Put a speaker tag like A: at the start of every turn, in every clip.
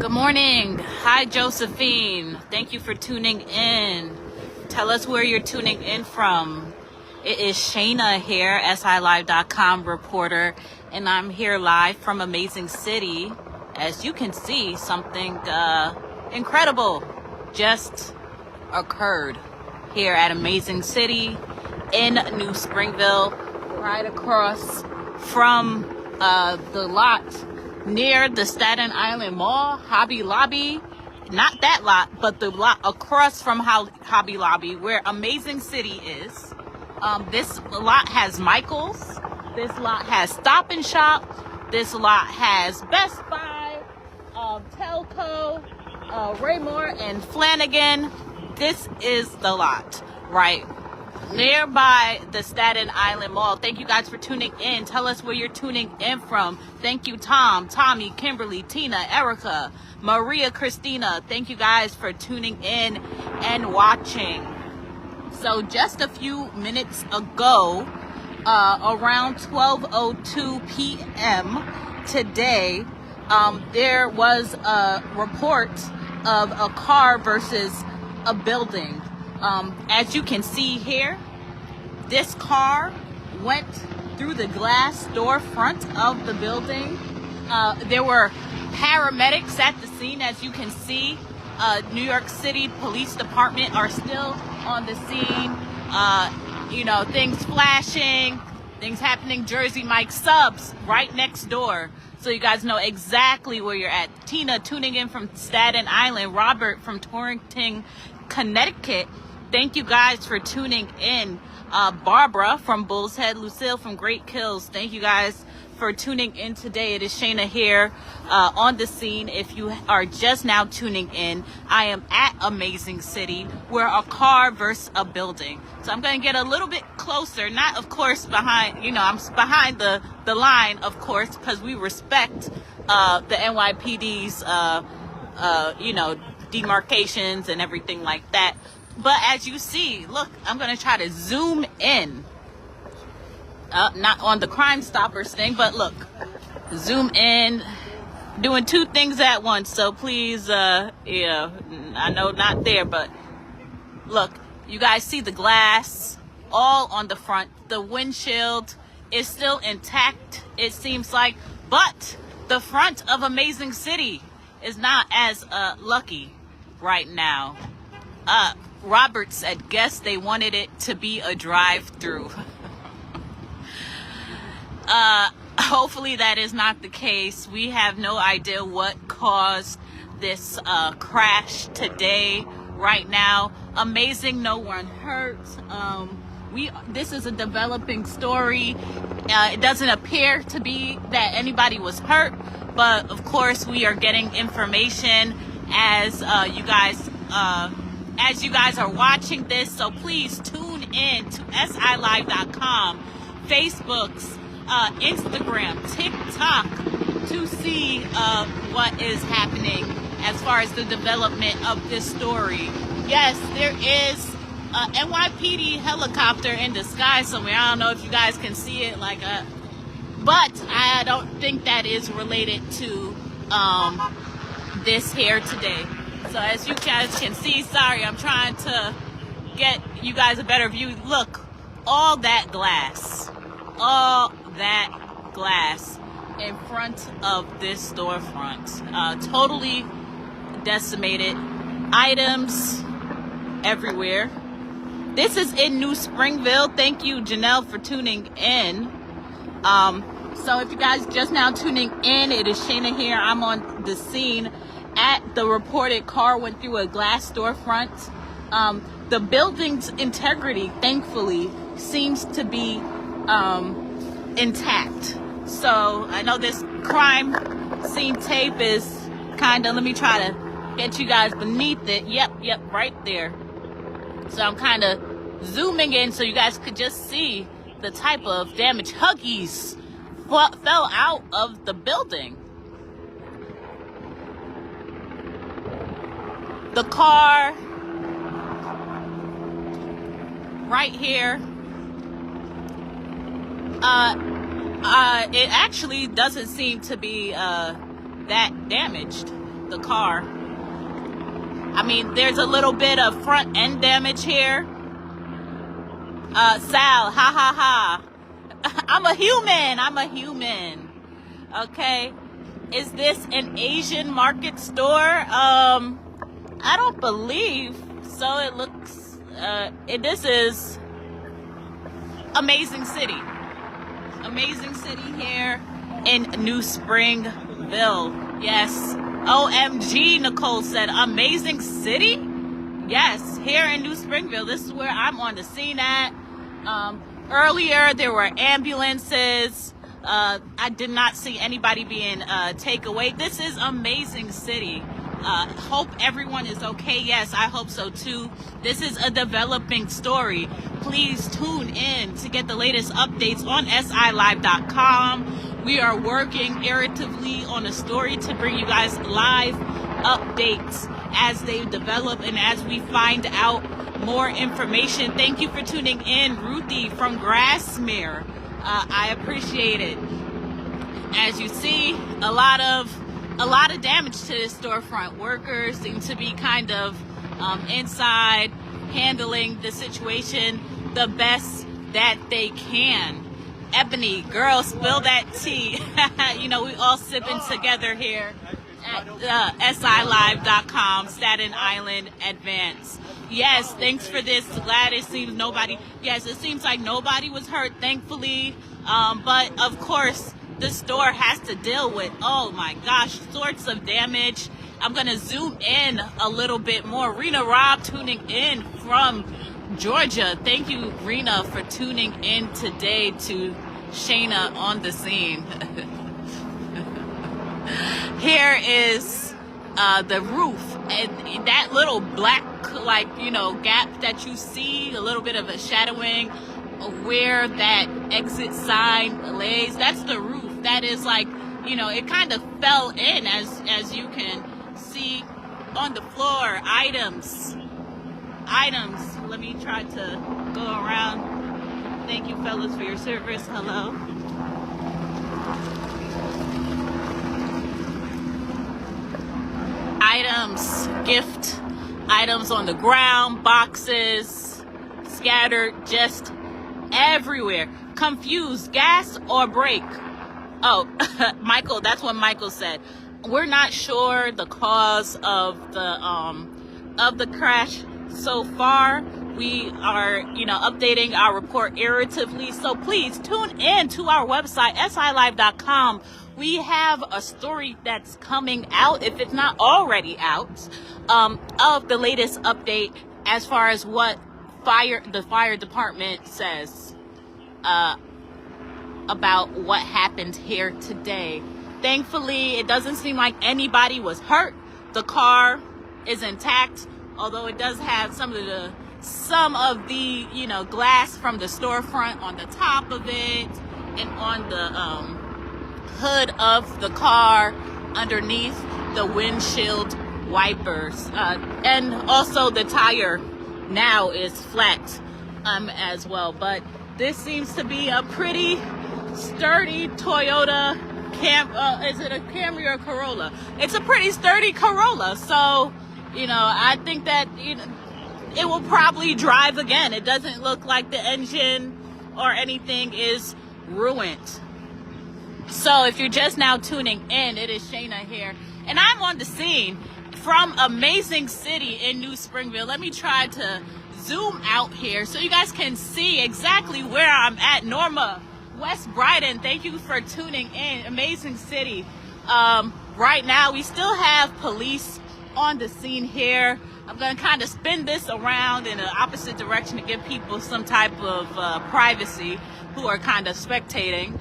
A: Good morning. Hi, Josephine. Thank you for tuning in. Tell us where you're tuning in from. It is Shaina here, SILive.com reporter, and I'm here live from Amazing City. As you can see, something incredible just occurred here at Amazing City in New Springville, right across from the lot near the Staten Island Mall, Hobby Lobby. Not that lot, but the lot across from Hobby Lobby, where Amazing City is. This lot has Michael's. This lot has Stop and Shop. This lot has Best Buy, Telco, Raymore, and Flanagan. This is the lot, right nearby the Staten Island Mall. Thank you guys for tuning in. Tell us where you're tuning in from. Thank you, Tom, Tommy, Kimberly, Tina, Erica, Maria, Christina. Thank you guys for tuning in and watching. So just a few minutes ago, around 12:02 p.m. today, there was a report of a car versus a building. As you can see here, this car went through the glass door front of the building. There were paramedics at the scene. As you can see, New York City Police Department are still on the scene. Things flashing, things happening. Jersey Mike subs right next door, so you guys know exactly where you're at. Tina tuning in from Staten Island. Robert from Torrington, Connecticut. Thank you guys for tuning in. Barbara from Bull's Head, Lucille from Great Kills. Thank you guys for tuning in today. It is Shaina here on the scene. If you are just now tuning in, I am at Amazing City, where a car versus a building. So I'm going to get a little bit closer, not of course behind, I'm behind the line, of course, because we respect the NYPD's, demarcations and everything like that. But as you see, look, I'm going to try to zoom in. Not on the Crime Stoppers thing, but look, zoom in, doing two things at once. So please, I know not there, but look, you guys see the glass all on the front. The windshield is still intact, it seems like, but the front of Amazing City is not as lucky right now. Robert said, guess they wanted it to be a drive-through. Hopefully that is not the case. We have no idea what caused this crash today. Right now, amazing, no one hurt. This is a developing story. It doesn't appear to be that anybody was hurt, but of course we are getting information as you guys are watching this. So please tune in to SILive.com, Facebook's, Instagram, TikTok, to see what is happening as far as the development of this story. Yes, there is a NYPD helicopter in the sky somewhere. I don't know if you guys can see it, but I don't think that is related to this here today. So as you guys can see, sorry, I'm trying to get you guys a better view. Look, all that glass in front of this storefront, totally decimated, items everywhere. This is in New Springville. Thank you, Janelle, for tuning in. So if you guys just now tuning in, it is Shaina here. I'm on the scene at the reported car went through a glass storefront. The building's integrity, thankfully, seems to be intact. So I know this crime scene tape is kind of, let me try to get you guys beneath it. Yep, right there. So I'm kind of zooming in so you guys could just see the type of damage. Huggies fell out of the building. The car right here, it actually doesn't seem to be that damaged. the car. I mean, there's a little bit of front end damage here. Sal, ha ha ha. I'm a human. Okay. Is this an Asian market store? I don't believe so. It looks, this is Amazing City. Amazing City here in New Springville. Yes. OMG, Nicole said, Amazing City? Yes, here in New Springville. This is where I'm on the scene at. Earlier, there were ambulances. I did not see anybody being taken away. This is Amazing City. Hope everyone is okay. Yes, I hope so too. This is a developing story. Please tune in to get the latest updates on SILive.com. We are working irritably on a story to bring you guys live updates as they develop and as we find out more information. Thank you for tuning in, Ruthie from Grassmere. I appreciate it. As you see, a lot of damage to this storefront. Workers seem to be kind of inside, handling the situation the best that they can. Ebony, girl, spill that tea. You know, we all sipping together here at SILive.com, Staten Island Advance. Yes, thanks for this. Glad it seems nobody, yes, it seems like nobody was hurt, thankfully. But of course, the store has to deal with, oh my gosh, sorts of damage. I'm going to zoom in a little bit more. Rena Robb tuning in from Georgia. Thank you, Rena, for tuning in today to Shaina on the scene. Here is the roof, and that little black, like, you know, gap that you see, a little bit of a shadowing where that exit sign lays. That's the roof. That is, like, you know, it kind of fell in, as you can see on the floor. Items. Let me try to go around. Thank you, fellas, for your service. Hello. Items, gift items on the ground, boxes scattered just everywhere. Confused, gas or brake? Oh, Michael, that's what Michael said. We're not sure the cause of the crash so far. We are, you know, updating our report irritably. So please tune in to our website, SILive.com. We have a story that's coming out, if it's not already out, of the latest update as far as what the fire department says about what happened here today. Thankfully, it doesn't seem like anybody was hurt. The car is intact, although it does have some of the you know, glass from the storefront on the top of it and on the hood of the car underneath the windshield wipers, and also the tire now is flat as well. But this seems to be a pretty sturdy Toyota is it a Camry or Corolla? It's a pretty sturdy Corolla, so you know, I think that, you know, it will probably drive again. It doesn't look like the engine or anything is ruined. So if you're just now tuning in, it is Shaina here, and I'm on the scene from Amazing City in New Springville. Let me try to zoom out here so you guys can see exactly where I'm at. Norma, West Brighton, thank you for tuning in. Amazing City. Right now, we still have police on the scene here. I'm going to kind of spin this around in the opposite direction to give people some type of privacy who are kind of spectating.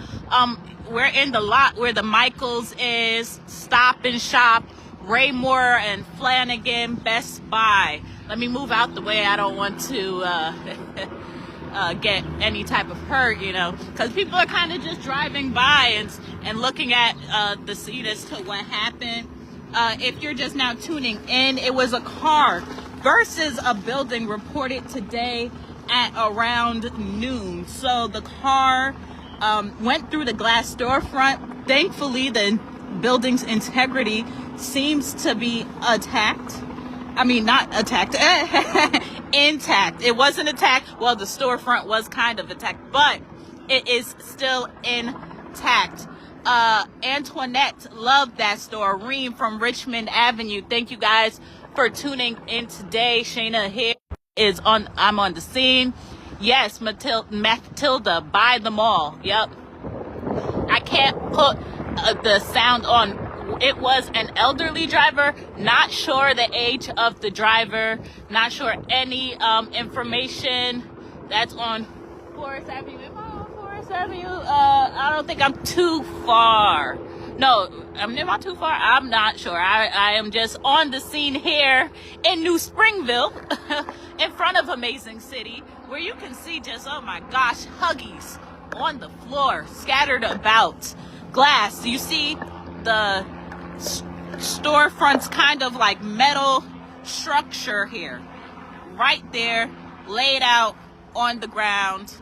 A: We're in the lot where the Michaels is, Stop and Shop, Raymore and Flanagan, Best Buy. Let me move out the way. I don't want to get any type of hurt, you know, because people are kind of just driving by and looking at the scene as to what happened. If you're just now tuning in, it was a car versus a building reported today at around noon. So the car went through the glass storefront. Thankfully, the building's integrity seems to be attacked. I mean, not attacked, intact. It wasn't attacked. Well, the storefront was kind of attacked, but it is still intact. Antoinette loved that store. Reem from Richmond Avenue. Thank you guys for tuning in today. Shaina here I'm on the scene. Yes, Matilda by the mall. Yep. I can't put the sound on. It was an elderly driver. Not sure the age of the driver. Not sure any information. That's on Forest Avenue. Am I on Forest Avenue? I don't think I'm too far. No, am I too far? I'm not sure. I am just on the scene here in New Springville in front of Amazing City, where you can see just, oh my gosh, Huggies on the floor, scattered about. Glass. You see the storefront's kind of like metal structure here. Right there, laid out on the ground.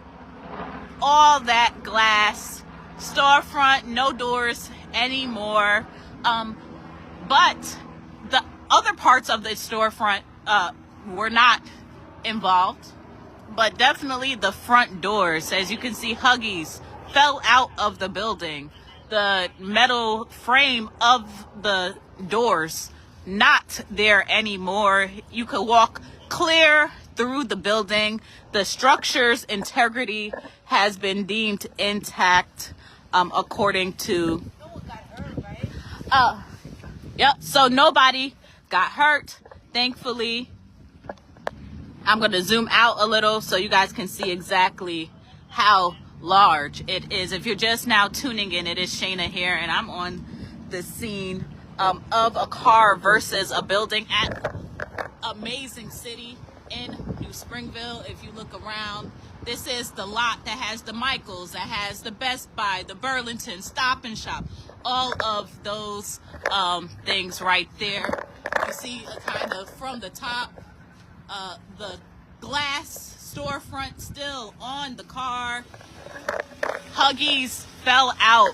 A: All that glass. Storefront, no doors anymore. But the other parts of the storefront were not involved. But definitely the front doors. As you can see, Huggies fell out of the building. The metal frame of the doors not there anymore. You could walk clear through the building. The structure's integrity has been deemed intact, according to yep, so nobody got hurt, thankfully. I'm going to zoom out a little so you guys can see exactly how large it is. If you're just now tuning in, it is Shaina here, and I'm on the scene of a car versus a building at Amazing City in New Springville. If you look around, this is the lot that has the Michaels, that has the Best Buy, the Burlington, Stop and Shop, all of those things right there. You see kind of from the top, the glass storefront still on the car. Huggies fell out,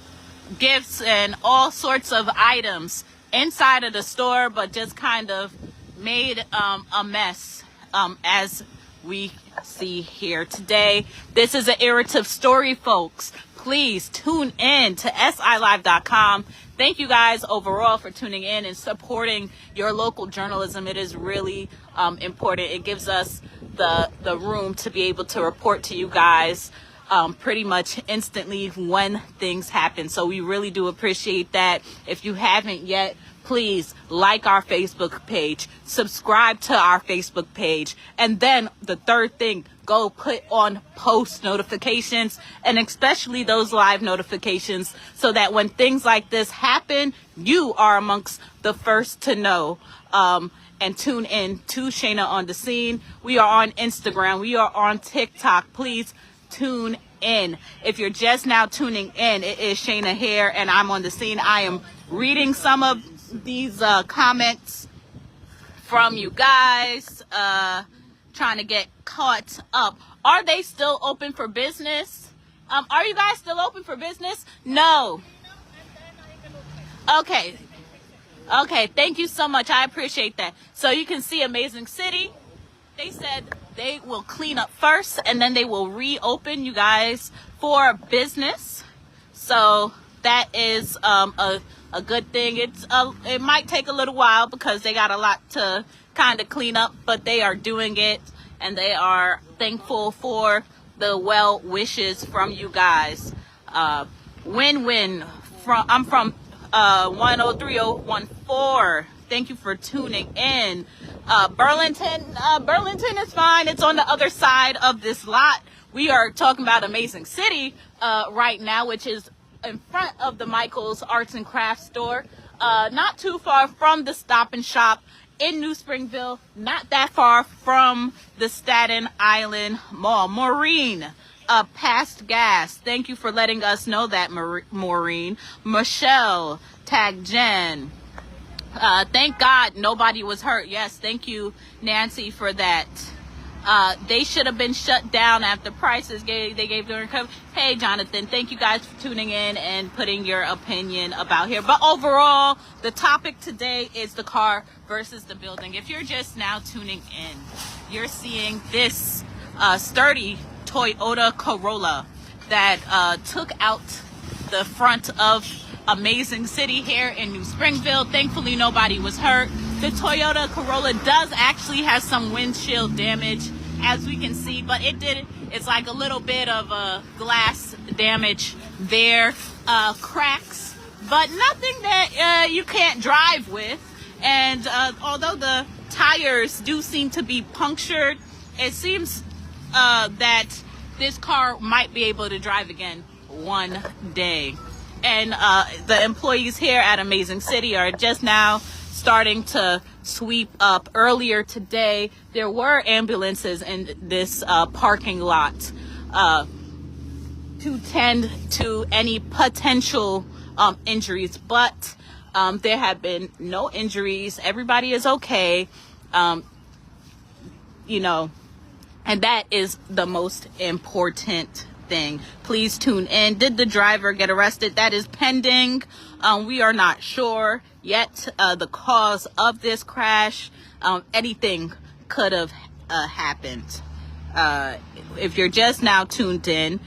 A: gifts and all sorts of items inside of the store, but just kind of made a mess, as we see here today. This is an irritative story, folks. Please tune in to SILive.com. Thank you guys overall for tuning in and supporting your local journalism. It is really important. It gives us the room to be able to report to you guys pretty much instantly when things happen. So we really do appreciate that. If you haven't yet, please like our Facebook page, subscribe to our Facebook page, and then the third thing, go put on post notifications, and especially those live notifications, so that when things like this happen, you are amongst the first to know. And tune in to Shaina on the Scene. We are on Instagram. We are on TikTok. Please tune in. If you're just now tuning in, it is Shaina here, and I'm on the scene. I am reading some of these comments from you guys, trying to get caught up. Are they still open for business? Are you guys still open for business? No. Okay. Okay, thank you so much. I appreciate that. So you can see Amazing City. They said they will clean up first and then they will reopen, you guys, for business. So that is a good thing. It might take a little while because they got a lot to kind of clean up, but they are doing it, and they are thankful for the well wishes from you guys. Win-win. I'm from 103014. Thank you for tuning in. Burlington is fine. It's on the other side of this lot. We are talking about Amazing City right now, which is in front of the Michaels Arts and Crafts store, not too far from the Stop and Shop in New Springville, not that far from the Staten Island Mall. Maureen, past gas. Thank you for letting us know that, Maureen. Michelle, tag Jen. Thank God nobody was hurt. Yes, thank you, Nancy, for that. They should have been shut down after prices they gave during COVID. Hey, Jonathan, thank you guys for tuning in and putting your opinion about here. But overall, the topic today is the car versus the building. If you're just now tuning in, you're seeing this sturdy Toyota Corolla that took out the front of Amazing City here in New Springville. Thankfully, nobody was hurt. The Toyota Corolla does actually have some windshield damage, as we can see, but it's like a little bit of glass damage there, cracks, but nothing that you can't drive with. And although the tires do seem to be punctured, it seems that this car might be able to drive again one day. And the employees here at Amazing City are just now starting to sweep up. Earlier today, there were ambulances in this parking lot to tend to any potential injuries, but there have been no injuries. Everybody is okay, you know, and that is the most important thing. Please tune in. Did the driver get arrested? That is pending. We are not sure yet the cause of this crash. Anything could have happened. If you're just now tuned in,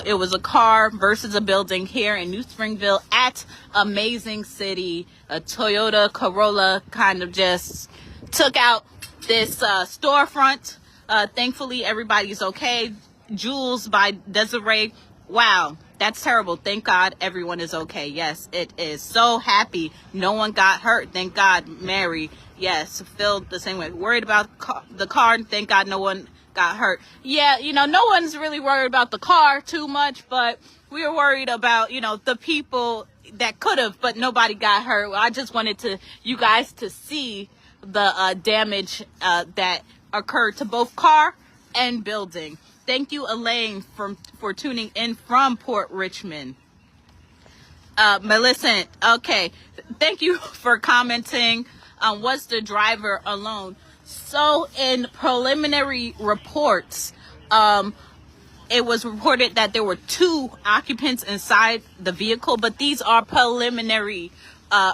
A: it was a car versus a building here in New Springville at Amazing City. A Toyota Corolla kind of just took out this storefront. Thankfully, everybody's okay. Jules by Desiree. Wow, that's terrible. Thank God everyone is okay. Yes, it is. So happy no one got hurt. Thank God. Mary, yes, feel the same way. Worried about the car. Thank God no one got hurt. Yeah, you know, no one's really worried about the car too much, but we were worried about, you know, the people that could have, but nobody got hurt. I just wanted you guys to see the damage that occurred to both car and building. Thank you, Elaine, for tuning in from Port Richmond. Millicent, okay. Thank you for commenting. Was the driver alone? So in preliminary reports, it was reported that there were 2 occupants inside the vehicle, but these are preliminary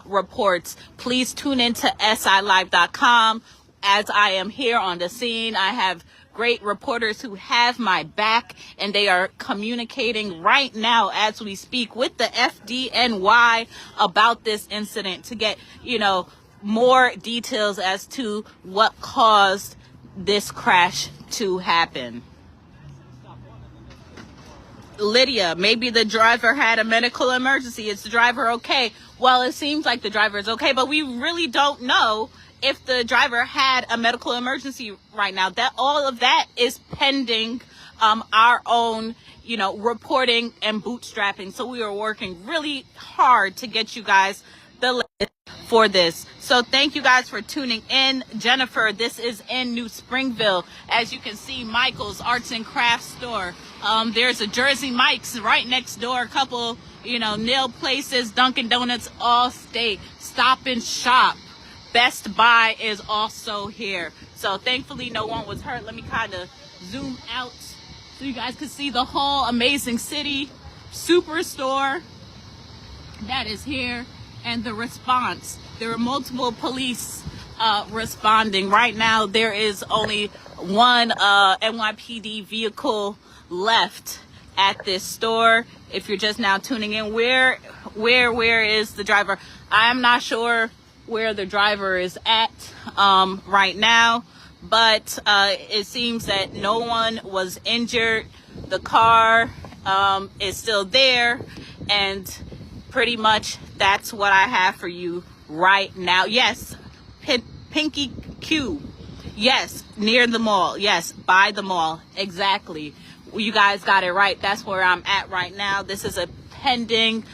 A: reports. Please tune into SILive.com. As I am here on the scene, I have great reporters who have my back, and they are communicating right now as we speak with the FDNY about this incident to get, you know, more details as to what caused this crash to happen. Lydia, maybe the driver had a medical emergency. Is the driver okay? Well, it seems like the driver is okay, but we really don't know if the driver had a medical emergency right now. That all of that is pending our own, you know, reporting and bootstrapping. So we are working really hard to get you guys the list for this. So thank you guys for tuning in. Jennifer, this is in New Springville. As you can see, Michael's Arts and Crafts store. There's a Jersey Mike's right next door. A couple, you know, nail places, Dunkin' Donuts, Allstate, Stop and Shop. Best Buy is also here. So thankfully no one was hurt. Let me kind of zoom out so you guys can see the whole Amazing City Superstore that is here and the response. There are multiple police responding. Right now there is only one NYPD vehicle left at this store. If you're just now tuning in, where is the driver? I'm not sure where the driver is at right now, but it seems that no one was injured. The car is still there, and pretty much that's what I have for you right now. Yes, Pinky Q. Yes, near the mall. Yes, by the mall. Exactly. You guys got it right. That's where I'm at right now. This is a pending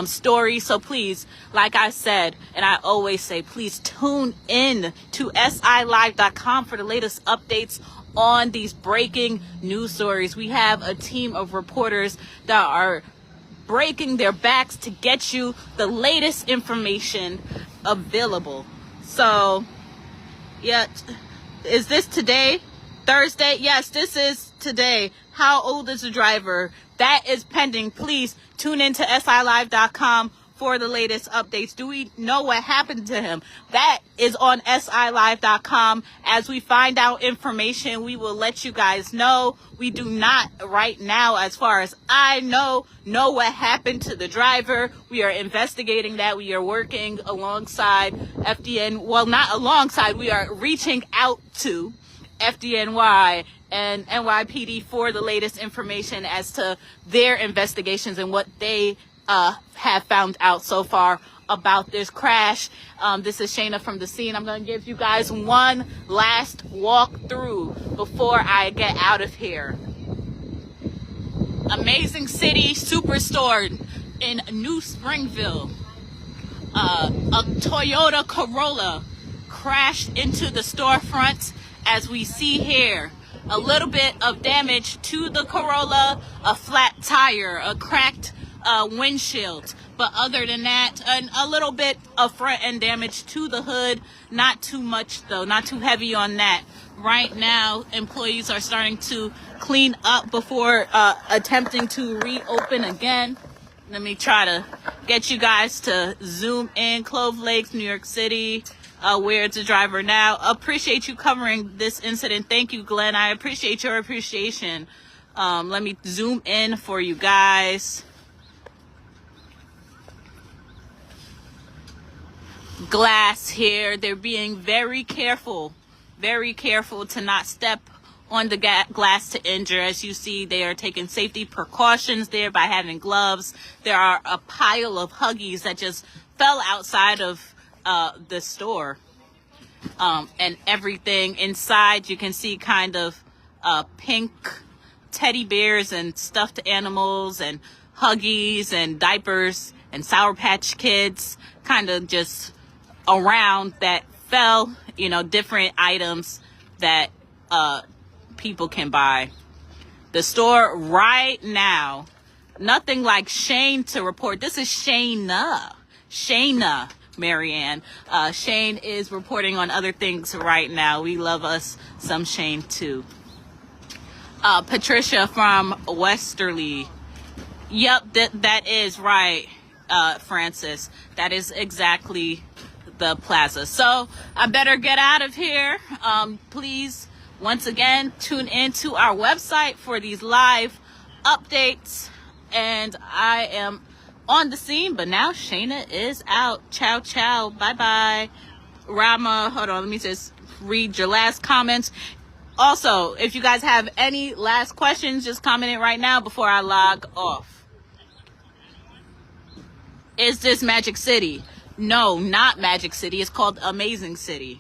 A: story, so please, like I said, and I always say, please tune in to SILive.com for the latest updates on these breaking news stories. We have a team of reporters that are breaking their backs to get you the latest information available. So yeah, is this today? Thursday. Yes, this is today. How old is the driver? That is pending. Please tune into SILive.com for the latest updates. Do we know what happened to him? That is on SILive.com. As we find out information, we will let you guys know. We do not right now, as far as I know what happened to the driver. We are investigating that. We are working alongside FDN. Well, not alongside. We are reaching out to FDNY and NYPD for the latest information as to their investigations and what they have found out so far about this crash. This is Shaina from the scene. I'm going to give you guys one last walk through before I get out of here. Amazing City Superstore in New Springville. A Toyota Corolla crashed into the storefront, as we see here. A little bit of damage to the Corolla, a flat tire, a cracked windshield, but other than that, a little bit of front end damage to the hood. Not too much though, not too heavy on that. Right now, employees are starting to clean up before attempting to reopen again. Let me try to get you guys to zoom in. Clove Lakes, New York City. Where's the driver now? Appreciate you covering this incident. Thank you, Glenn. I appreciate your appreciation. Let me zoom in for you guys. Glass here. They're being very careful to not step on the glass to injure. As you see, they are taking safety precautions there by having gloves. There are a pile of Huggies that just fell outside of the store, and everything inside. You can see kind of pink teddy bears and stuffed animals and Huggies and diapers and Sour Patch Kids kind of just around that fell, you know, different items that people can buy. The store right now, nothing like Shane to report. This is Shaina, Marianne. Shane is reporting on other things right now. We love us some Shane too. Patricia from Westerly. Yep, that is right, Francis. That is exactly the plaza. So I better get out of here. Please, once again, tune into our website for these live updates. And I am on the scene, but now Shaina is out. Ciao, ciao. Bye-bye. Rama, hold on. Let me just read your last comments. Also, if you guys have any last questions, just comment it right now before I log off. Is this Magic City? No, not Magic City. It's called Amazing City.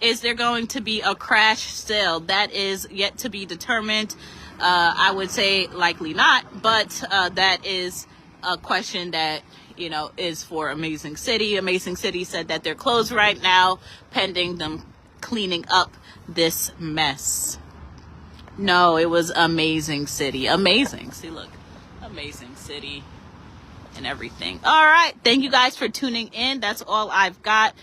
A: Is there going to be a crash still? That is yet to be determined. I would say likely not, but that is a question that, you know, is for Amazing City. Amazing City said that they're closed right now, pending them cleaning up this mess. No, it was Amazing City. Amazing. See, look. Amazing City and everything. All right. Thank you guys for tuning in. That's all I've got.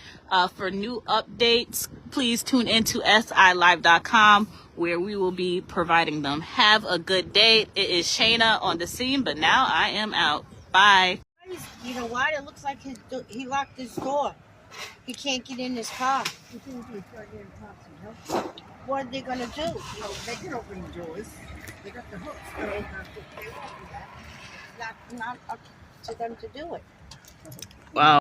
A: For new updates, please tune into SILive.com, where we will be providing them. Have a good day. It is Shaina on the scene, but now I am out. Bye.
B: You know what? It looks like he locked his door. He can't get in his car. What are they going to do?
C: Well, they can open doors. They got the hooks.
B: Not up to them to do it.
A: Wow.